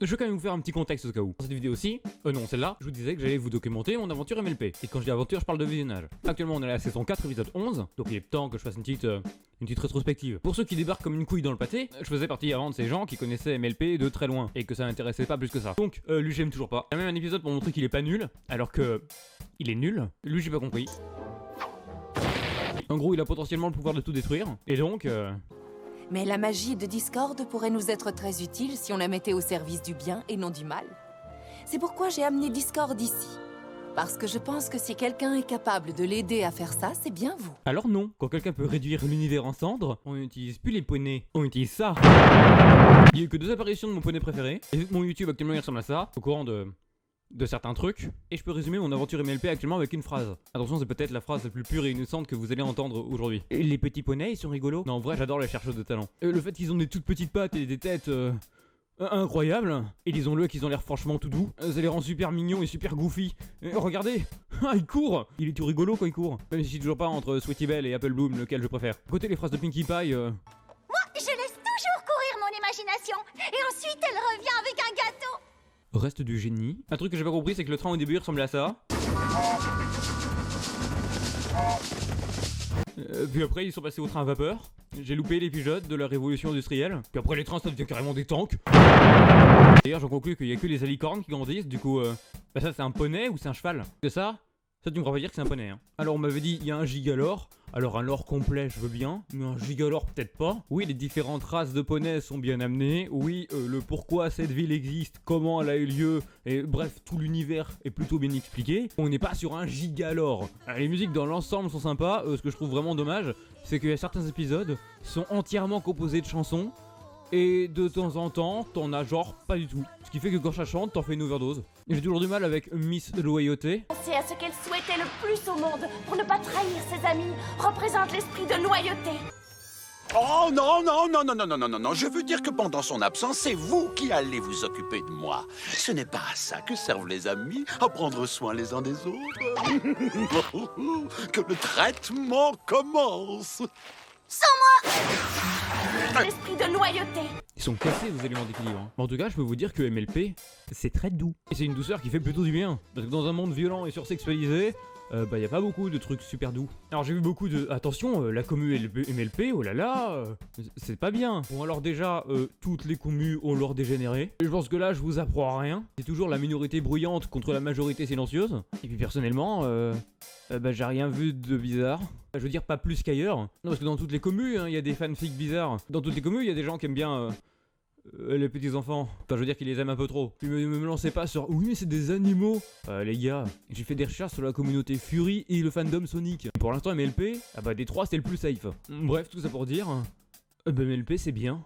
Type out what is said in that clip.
Je vais quand même vous faire un petit contexte au cas où. Dans cette vidéo-ci, non celle-là, je vous disais que j'allais vous documenter mon aventure MLP. Et quand je dis aventure, je parle de visionnage. Actuellement on est à la saison 4, épisode 11, donc il est temps que je fasse une petite rétrospective. Pour ceux qui débarquent comme une couille dans le pâté, je faisais partie avant de ces gens qui connaissaient MLP de très loin, et que ça n'intéressait pas plus que ça. Donc lui j'aime toujours pas. Il y a même un épisode pour montrer qu'il est pas nul, alors que il est nul. Lui j'ai pas compris. En gros il a potentiellement le pouvoir de tout détruire, et donc... Mais la magie de Discord pourrait nous être très utile si on la mettait au service du bien et non du mal. C'est pourquoi j'ai amené Discord ici. Parce que je pense que si quelqu'un est capable de l'aider à faire ça, c'est bien vous. Alors non, quand quelqu'un peut réduire l'univers en cendres, on n'utilise plus les poneys, on utilise ça. Il y a eu que 2 apparitions de mon poney préféré, et vu que mon YouTube actuellement il ressemble à ça, au courant de certains trucs, et je peux résumer mon aventure MLP actuellement avec une phrase. Attention, c'est peut-être la phrase la plus pure et innocente que vous allez entendre aujourd'hui. Les petits poneys, ils sont rigolos. Non, en vrai, j'adore les chercheurs de talent. Le fait qu'ils ont des toutes petites pattes et des têtes incroyables, et disons-le qu'ils ont l'air franchement tout doux, ça les rend super mignons et super goofy. Regardez, il court. Il est tout rigolo quand il court. Même si je suis toujours pas entre Sweetie Belle et Apple Bloom, lequel je préfère. À côté les phrases de Pinkie Pie, Moi, je laisse toujours courir mon imagination, et ensuite elle revient avec un gâteau. reste du génie. Un truc que j'ai pas compris, c'est que le train au début il ressemblait à ça. Puis après ils sont passés au train à vapeur. J'ai loupé l'épisode de la révolution industrielle. Puis après les trains ça devient carrément des tanks. D'ailleurs j'en conclus qu'il y a que les alicornes qui grandissent. Du coup bah ça c'est un poney ou c'est un cheval? C'est ça? Ça tu me crois pas dire que c'est un poney hein. Alors on m'avait dit il y a un gigalore. Alors un lore complet je veux bien, mais un gigalore peut-être pas. Oui les différentes races de poneys sont bien amenées. Oui le pourquoi cette ville existe, comment elle a eu lieu, et bref tout l'univers est plutôt bien expliqué. On n'est pas sur un gigalore. Les musiques dans l'ensemble sont sympas, ce que je trouve vraiment dommage, c'est que certains épisodes sont entièrement composés de chansons. Et de temps en temps, t'en as genre pas du tout. Ce qui fait que quand ça chante, t'en fais une overdose. Et j'ai toujours du mal avec Miss Loyauté. C'est à ce qu'elle souhaitait le plus au monde pour ne pas trahir ses amis, représente l'esprit de loyauté. Oh non, non, non, non, non, non, non, non, non, je veux dire que pendant son absence, c'est vous qui allez vous occuper de moi. Ce n'est pas à ça que servent les amis, à prendre soin les uns des autres. Que le traitement commence. L'esprit de loyauté. Ils sont cassés vos éléments d'équilibre. Hein. Mais en tout cas, je peux vous dire que MLP, c'est très doux. Et c'est une douceur qui fait plutôt du bien. Parce que dans un monde violent et sursexualisé, bah y a pas beaucoup de trucs super doux. Alors j'ai vu beaucoup de... Attention, la commu MLP, oh là là, c'est pas bien. Bon alors déjà, toutes les commus ont leur dégénéré. Et je pense que là, je vous apprends à rien. C'est toujours la minorité bruyante contre la majorité silencieuse. Et puis personnellement, bah j'ai rien vu de bizarre. Je veux dire pas plus qu'ailleurs. Non parce que dans toutes les communes, il y a des fanfics bizarres. Dans toutes les communes, il y a des gens qui aiment bien... les petits enfants, enfin je veux dire qu'ils les aiment un peu trop. Puis me lancez pas sur oui mais c'est des animaux. Les gars, j'ai fait des recherches sur la communauté Fury et le fandom Sonic. Et pour l'instant MLP, ah bah des 3 c'est le plus safe. Bref, tout ça pour dire, MLP c'est bien.